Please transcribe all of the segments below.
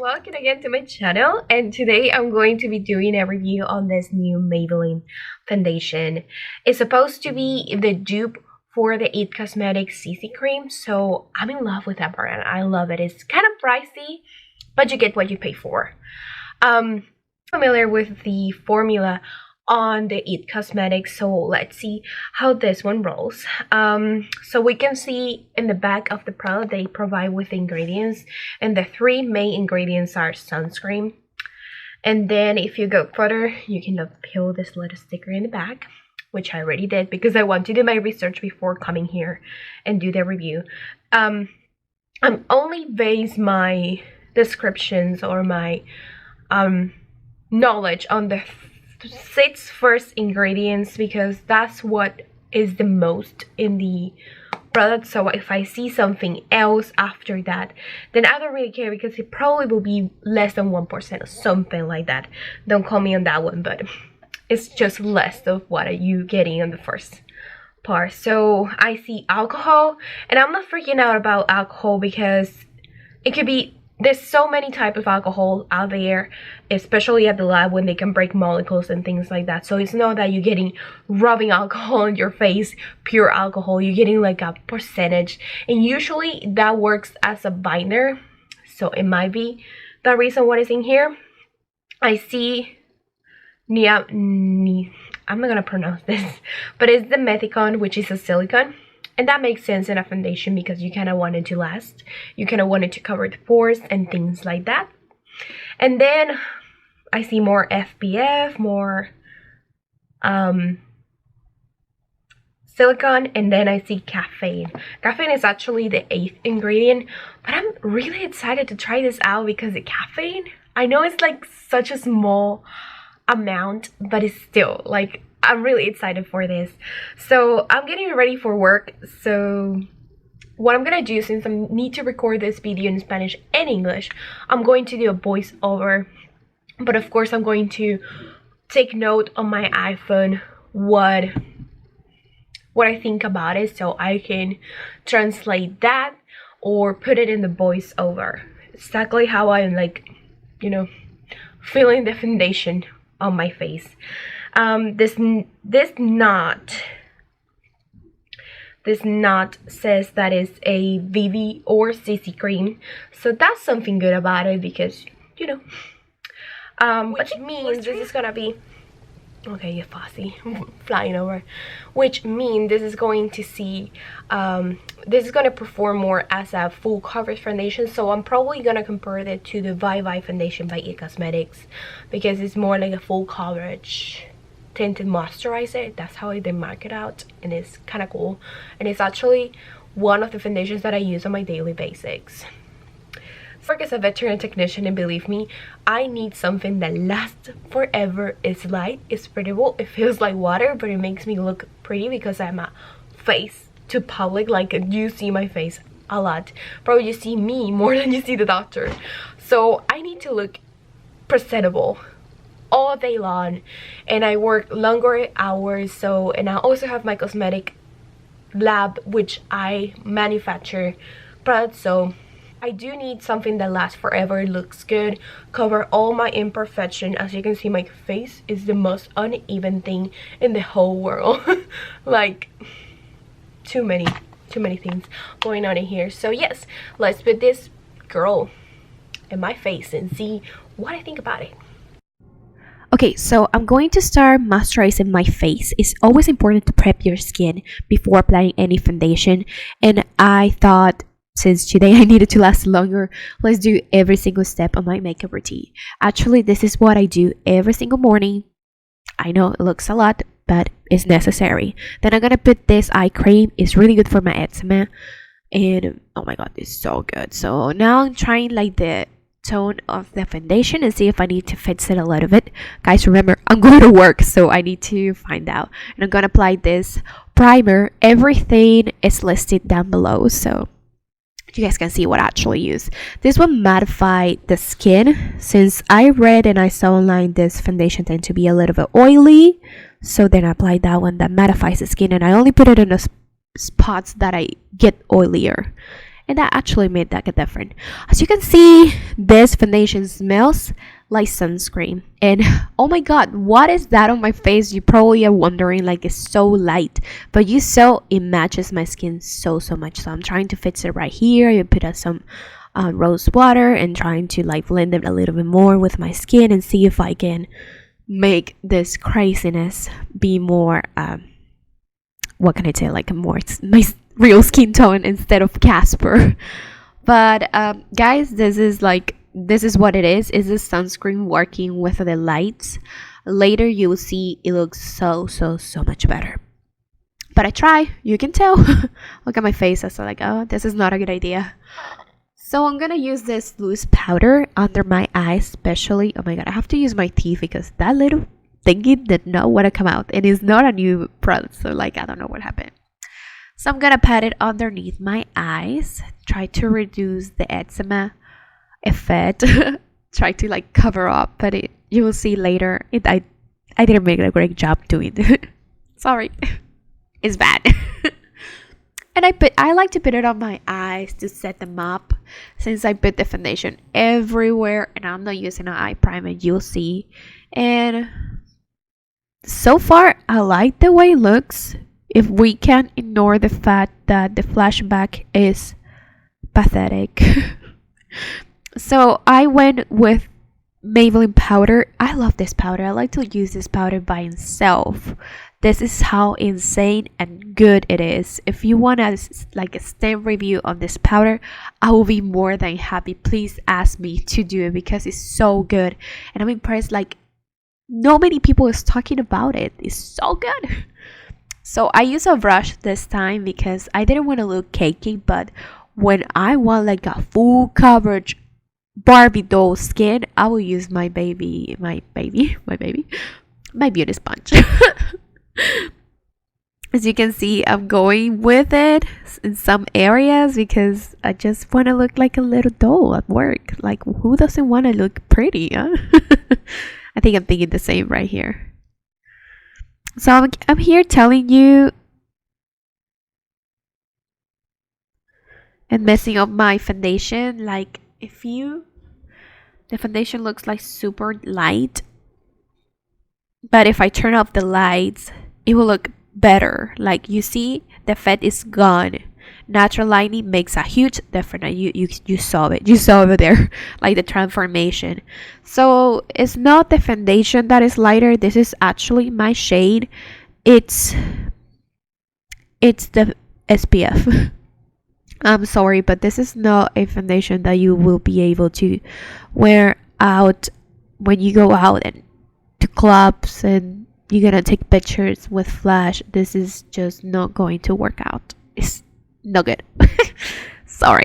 welcome again to my channel, and today I'm going to be doing a review on this new Maybelline foundation. It's supposed to be the dupe for the It Cosmetics CC cream, so I'm in love with that brand. I love it. It's kind of pricey, but you get what you pay for. Familiar with the formula on the It Cosmetics, so let's see how this one rolls. So we can see in the back of the product they provide with the ingredients, and the three main ingredients are sunscreen. And then if you go further, you can peel this little sticker in the back, which I already did because I want to do my research before coming here and do the review. I'm only base my descriptions or my knowledge on the 6 first ingredients because that's what is the most in the product. So if I see something else after that, then I don't really care because it probably will be less than 1% or something like that. Don't call me on that one, but it's just less of what are you getting on the first part. So I see alcohol, and I'm not freaking out about alcohol because it could be, there's so many types of alcohol out there, especially at the lab when they can break molecules and things like that. So it's not that you're getting rubbing alcohol on your face, pure alcohol. You're getting like a percentage, and usually that works as a binder. So it might be the reason what is in here. I see I'm not gonna pronounce this, but it's the methicone, which is a silicone. And that makes sense in a foundation because you kind of want it to last. You kind of want it to cover the pores and things like that. And then I see more FPF, more silicone, and then I see caffeine. Caffeine is actually the 8th ingredient, but I'm really excited to try this out because the caffeine, I know it's like such a small amount, but it's still like, I'm really excited for this. So I'm getting ready for work. So what I'm gonna do, since I need to record this video in Spanish and English, I'm going to do a voiceover. But of course I'm going to take note on my iPhone what I think about it, so I can translate that or put it in the voiceover. Exactly how I'm like, you know, feeling the foundation on my face. This knot says that it's a VV or CC cream, so that's something good about it because, you know, which means this is gonna be, okay, you're fussy, flying over, which means this is going to see, this is gonna perform more as a full coverage foundation. So I'm probably gonna compare it to the Vivi foundation by It Cosmetics because it's more like a full coverage tinted moisturizer. That's how they mark it out, and it's kind of cool, and it's actually one of the foundations that I use on my daily basics. I work as a veteran technician, and believe me, I need something that lasts forever. It's light, it's spreadable, it feels like water, but it makes me look pretty because I'm a face to public. Like, you see my face a lot, probably you see me more than you see the doctor, so I need to look presentable all day long, and I work longer hours. So, and I also have my cosmetic lab, which I manufacture products, so I do need something that lasts forever, looks good, cover all my imperfection. As you can see, my face is the most uneven thing in the whole world. Like, too many things going on in here. So yes, let's put this girl in my face and see what I think about it. Okay, so I'm going to start moisturizing my face. It's always important to prep your skin before applying any foundation, and I thought since today I needed to last longer, let's do every single step of my makeup routine. Actually, this is what I do every single morning. I know it looks a lot, but it's necessary. Then I'm gonna put this eye cream. It's really good for my eczema, and oh my god, it's so good. So now I'm trying like the tone of the foundation and see if I need to fix it a little bit. Guys, remember, I'm going to work, so I need to find out. And I'm gonna apply this primer. Everything is listed down below, so you guys can see what I actually use. This one mattify the skin. Since I read and I saw online this foundation tend to be a little bit oily, so then I applied that one that mattifies the skin, and I only put it in the spots that I get oilier. and that actually made that a difference. As you can see, this foundation smells like sunscreen, and oh my god, what is that on my face? You probably are wondering, like, it's so light, but you saw it matches my skin so much. So I'm trying to fix it right here. You put some rose water and trying to like blend it a little bit more with my skin and see if I can make this craziness be more what can I say, like a more my real skin tone instead of Casper. But guys, this is what it is. Is this sunscreen working with the lights? Later you will see it looks so much better. But I try, you can tell. Look at my face. I was like, oh, this is not a good idea. So I'm gonna use this loose powder under my eyes, especially. Oh my god, I have to use my teeth because that little thingy did not want to come out, and it's not a new product, so like I don't know what happened. So I'm gonna pat it underneath my eyes, try to reduce the eczema effect. Try to like cover up, but you will see later. I didn't make a great job doing it. Sorry, it's bad. And I like to put it on my eyes to set them up, since I put the foundation everywhere and I'm not using an eye primer, you'll see. And so far I like the way it looks, if we can ignore the fact that the flashback is pathetic. So I went with Maybelline powder. I love this powder. I like to use this powder by itself. This is how insane and good it is. If you want a stamp review on this powder, I will be more than happy. Please ask me to do it because it's so good, and I'm impressed. Like, not many people is talking about it. It's so good. So I use a brush this time because I didn't want to look cakey, but when I want like a full coverage Barbie doll skin, I will use my beauty sponge. As you can see, I'm going with it in some areas because I just want to look like a little doll at work. Like, who doesn't want to look pretty, huh? I think I'm thinking the same right here. So I'm here telling you and messing up my foundation. Like, the foundation looks like super light, but if I turn off the lights, it will look better. Like, you see, the effect is gone. Natural lighting makes a huge difference. You saw it. You saw over there, like the transformation. So it's not the foundation that is lighter. This is actually my shade. It's the SPF. I'm sorry, but this is not a foundation that you will be able to wear out when you go out and to clubs and you're gonna take pictures with flash. This is just not going to work out. It's no good. Sorry.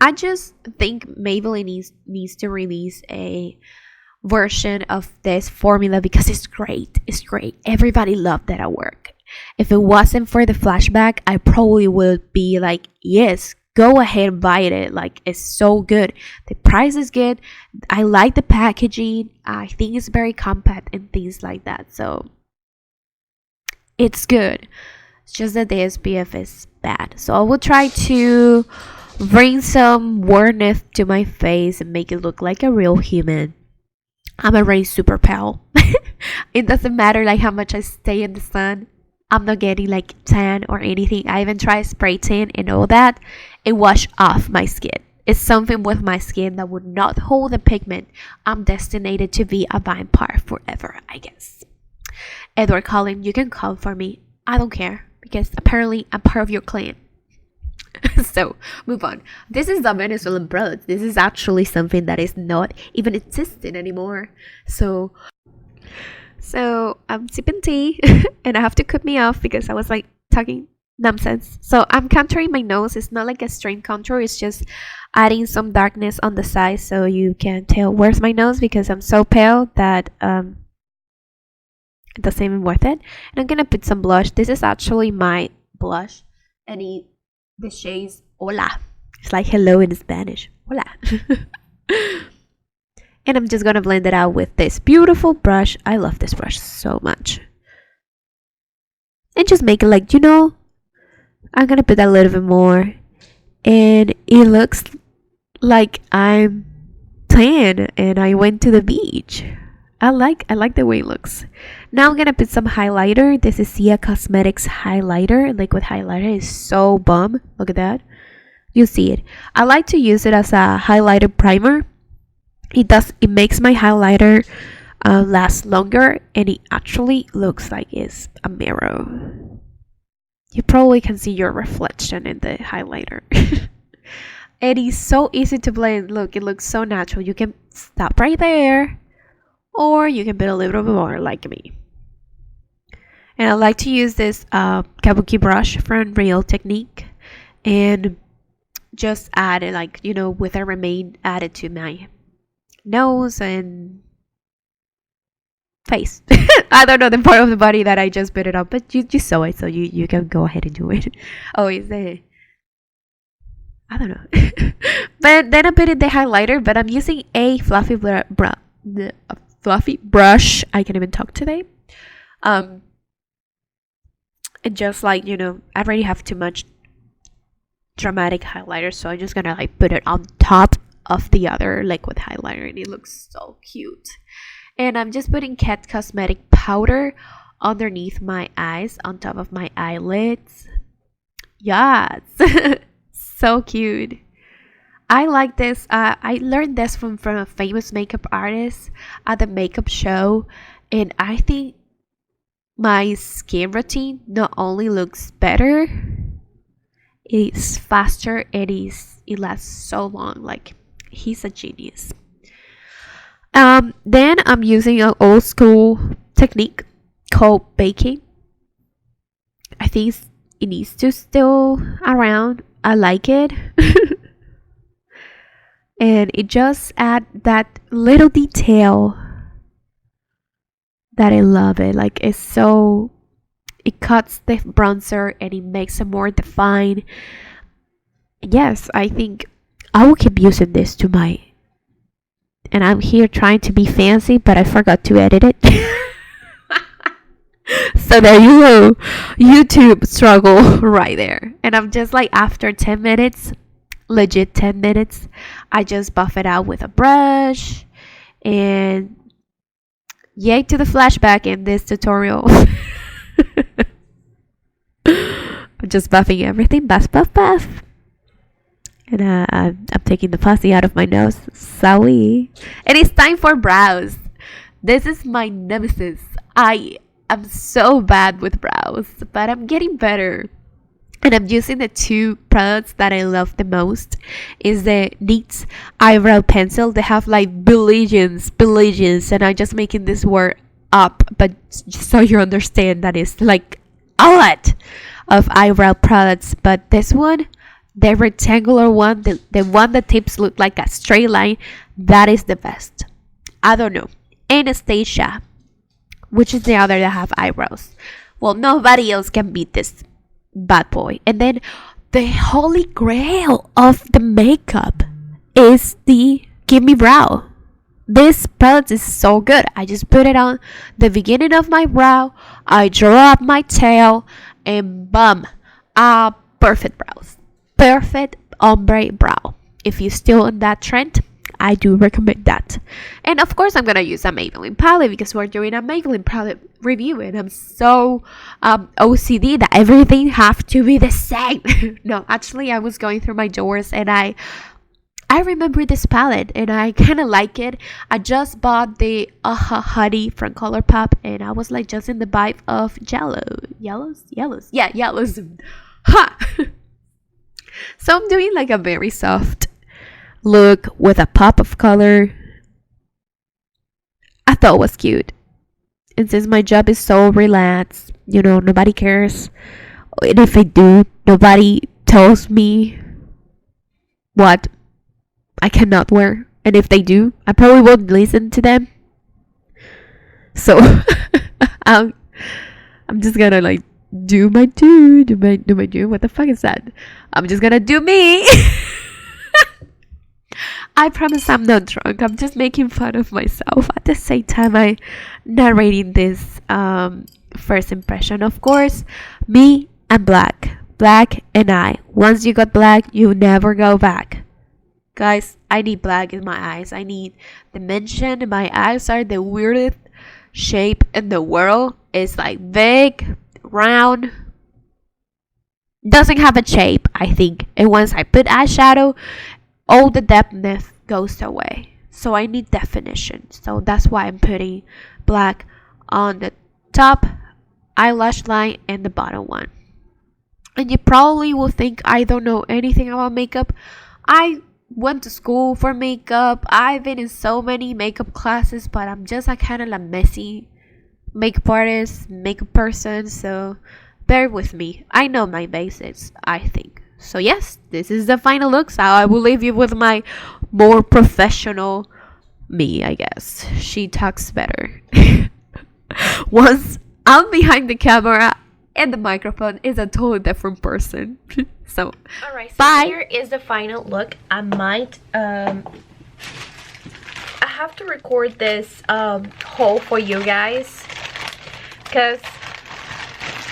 I just think Maybelline needs to release a version of this formula because it's great. It's great. Everybody loved that at work. If it wasn't for the flashback, I probably would be like, yes, go ahead and buy it. Like, it's so good. The price is good. I like the packaging. I think it's very compact and things like that. So it's good. It's just that the SPF is bad. So I will try to bring some warmth to my face and make it look like a real human. I'm already super pale. It doesn't matter like how much I stay in the sun. I'm not getting like tan or anything. I even tried spray tan and all that. It washed off my skin. It's something with my skin that would not hold the pigment. I'm destined to be a vampire forever, I guess. Edward Cullen, you can call for me. I don't care because apparently I'm part of your clan. So move on. This is the Venezuelan bread. This is actually something that is not even existing anymore. So I'm sipping tea and I have to cut me off because I was like talking nonsense. So I'm contouring my nose. It's not like a straight contour. It's just adding some darkness on the side so you can tell where's my nose because I'm so pale that it doesn't even worth it. And I'm gonna put some blush. This is actually my blush, and the shades hola. It's like hello in Spanish. Hola. And I'm just gonna blend it out with this beautiful brush. I love this brush so much. and just make it like, I'm gonna put a little bit more, and it looks like I'm tan and I went to the beach. I like the way it looks. Now I'm gonna put some highlighter. This is Sia Cosmetics highlighter. Liquid highlighter is so bomb. Look at that. You see it. I like to use it as a highlighter primer. It makes my highlighter last longer, and it actually looks like it's a mirror. You probably can see your reflection in the highlighter. It is so easy to blend. Look, it looks so natural. You can stop right there, or you can put a little bit more like me. And I like to use this kabuki brush from Real Technique, and just add it, like, with a remain added to my nose and face. I don't know the part of the body that I just put it on, but you saw it, so you can go ahead and do it. Oh, is it? I don't know. But then I put in the highlighter, but I'm using a fluffy brush. I can't even talk today. And just like, I already have too much dramatic highlighter, so I'm just gonna like put it on top of the other liquid highlighter, and it looks so cute. And I'm just putting Kat Cosmetic powder underneath my eyes, on top of my eyelids. Yes. So cute. I like this. I learned this from a famous makeup artist at the makeup show, and I think my skin routine not only looks better, it's faster, and it lasts so long. Like, he's a genius. Then I'm using an old school technique called baking. I think it needs to still around. I like it. And it just add that little detail that I love it. Like, it cuts the bronzer and it makes it more defined. Yes, I think I will keep using this to my, and I'm here trying to be fancy, but I forgot to edit it. So there you go. YouTube struggle right there. And I'm just like, after 10 minutes, legit 10 minutes, I just buff it out with a brush. And yay to the flashback in this tutorial. I'm just buffing everything. Buff, buff, buff. And I'm taking the pussy out of my nose. Sorry. And it's time for brows. This is my nemesis. I am so bad with brows, but I'm getting better. And I'm using the two products that I love the most. Is the NYX eyebrow pencil. They have like billions, and I'm just making this word up, but just so you understand that it's like a lot of eyebrow products. But this one, the rectangular one, the one that tips look like a straight line, that is the best. I don't know. Anastasia, which is the other that have eyebrows. Well, nobody else can beat this bad boy. And then the holy grail of the makeup is the Gimme Brow. This product is so good. I just put it on the beginning of my brow, I draw up my tail, and bam, perfect brows. Perfect ombre brow. If you're still in that trend, I do recommend that. And of course, I'm gonna use a Maybelline palette because we're doing a Maybelline palette review, and I'm so OCD that everything have to be the same. No, actually, I was going through my drawers and I remember this palette and I kind of like it. I just bought the Honey from Colourpop, and I was like just in the vibe of yellows. Yeah, yellows. Ha! So I'm doing like a very soft look with a pop of color. I thought it was cute. And since my job is so relaxed, nobody cares. And if I do, nobody tells me what I cannot wear. And if they do, I probably won't listen to them. So I'm just gonna like do my do. What the fuck is that? I'm just gonna do me. I promise I'm not drunk. I'm just making fun of myself. At the same time, I'm narrating this first impression, of course. Me and black. Black and I. Once you got black, you never go back. Guys, I need black in my eyes. I need dimension. My eyes are the weirdest shape in the world. It's like big, round, doesn't have a shape, I think. And once I put eyeshadow, all the depthness goes away. So I need definition. So that's why I'm putting black on the top eyelash line and the bottom one. And you probably will think I don't know anything about makeup. I went to school for makeup. I've been in so many makeup classes, but I'm just a kind of a messy makeup artist, makeup person. So bear with me. I know my basics, I think. So yes, this is the final look. So I will leave you with my more professional me, I guess. She talks better. Once I'm behind the camera and the microphone is a totally different person. So alright, so bye. Here is the final look. I might I have to record this haul for you guys because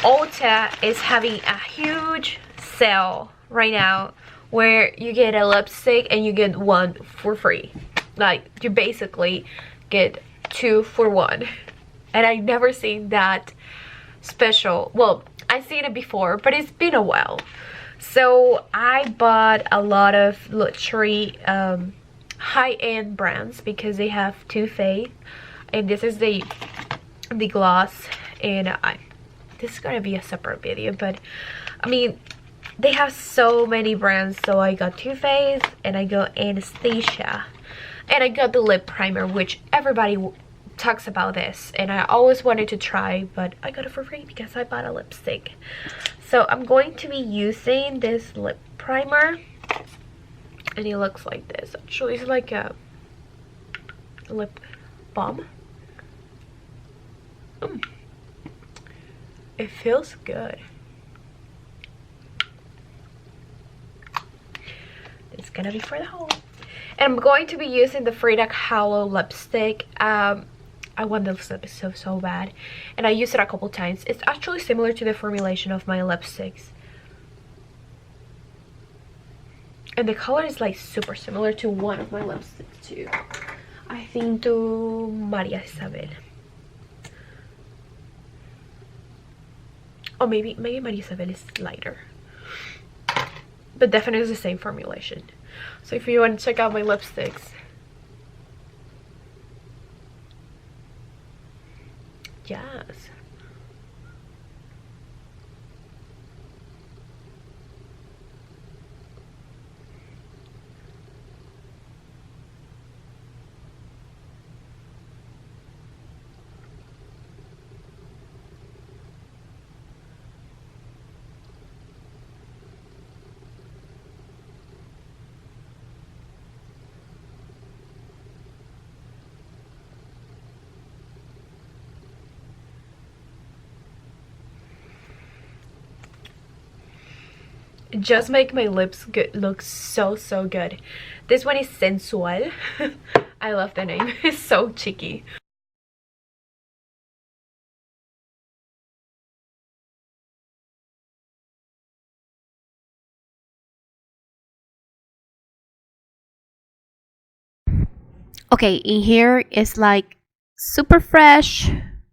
Ulta is having a huge sale right now where you get a lipstick and you get one for free. Like, you basically get 2 for 1. And I've never seen that special. Well, I've seen it before, but it's been a while. So I bought a lot of luxury high-end brands because they have Too Faced, and this is the gloss. And this is gonna be a separate video, but I mean, they have so many brands. So I got Too Faced, and I got Anastasia, and I got the lip primer, which everybody talks about this, and I always wanted to try, but I got it for free because I bought a lipstick. So I'm going to be using this lip primer, and it looks like this. Actually, it's like a lip balm. It feels good. It's gonna be for the haul. And I'm going to be using the Frida Kahlo lipstick. I want this lipstick so bad, and I used it a couple times. It's actually similar to the formulation of my lipsticks, and the color is like super similar to one of my lipsticks too. I think to Maria Isabel. Oh, maybe Maria Isabel is lighter, but definitely the same formulation. So if you want to check out my lipsticks, yes. Just make my lips look so good. This one is Sensual. I love the name. It's so cheeky. Okay, in here it's like super fresh.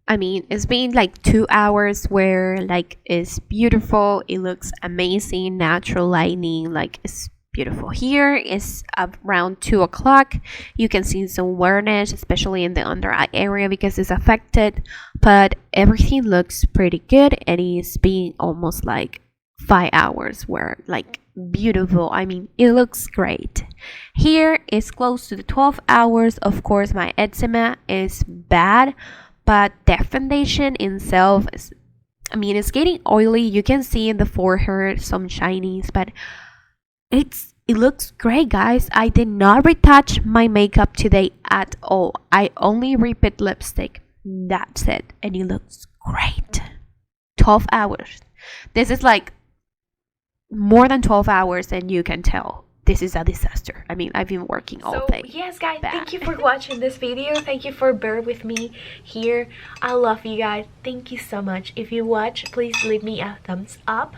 I mean, it's been like 2 hours where like it's beautiful. It looks amazing, natural lighting, like it's beautiful. Here is around 2 o'clock. You can see some wearness, especially in the under eye area because it's affected, but everything looks pretty good, and it's been almost like 5 hours where like beautiful. I mean, it looks great. Here is close to the 12 hours. Of course, my eczema is bad, but the foundation itself is, I mean, it's getting oily. You can see in the forehead some shinies, but it looks great, guys. I did not retouch my makeup today at all. I only repeat lipstick. That's it, and it looks great. 12 hours. This is like more than 12 hours, and you can tell this is a disaster. I mean, I've been working all day. Yes guys, Bad. thank you for watching this video. Thank you for bearing with me here. I love you guys. Thank you so much. If you watch, please leave me a thumbs up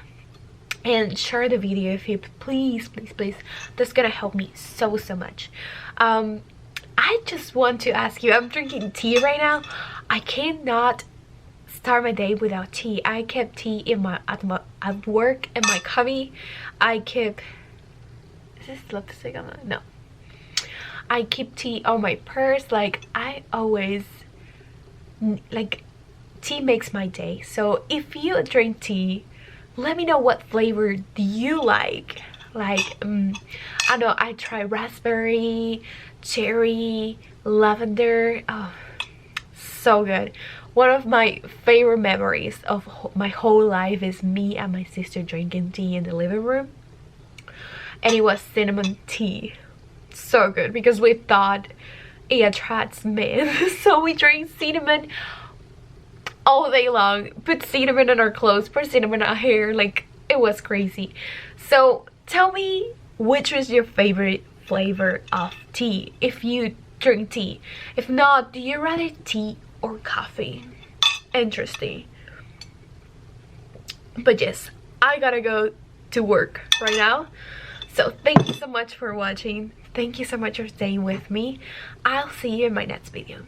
and share the video if you please. That's gonna help me so much. I just want to ask you, I'm drinking tea right now. I cannot start my day without tea. I kept tea in at work in my cubby. I keep, is this lipstick on no, I keep tea on my purse. Like, I always, like, tea makes my day. So if you drink tea, let me know what flavor do you like. Like, I know I try raspberry, cherry, lavender. Oh, so good. One of my favorite memories of my whole life is me and my sister drinking tea in the living room, and it was cinnamon tea. So good, because we thought it attracts men. So we drink cinnamon all day long, put cinnamon in our clothes, put cinnamon in our hair. Like, it was crazy. So tell me, which is your favorite flavor of tea if you drink tea? If not, do you rather tea or coffee? Interesting. But yes, I gotta go to work right now. So thank you so much for watching. Thank you so much for staying with me. I'll see you in my next video.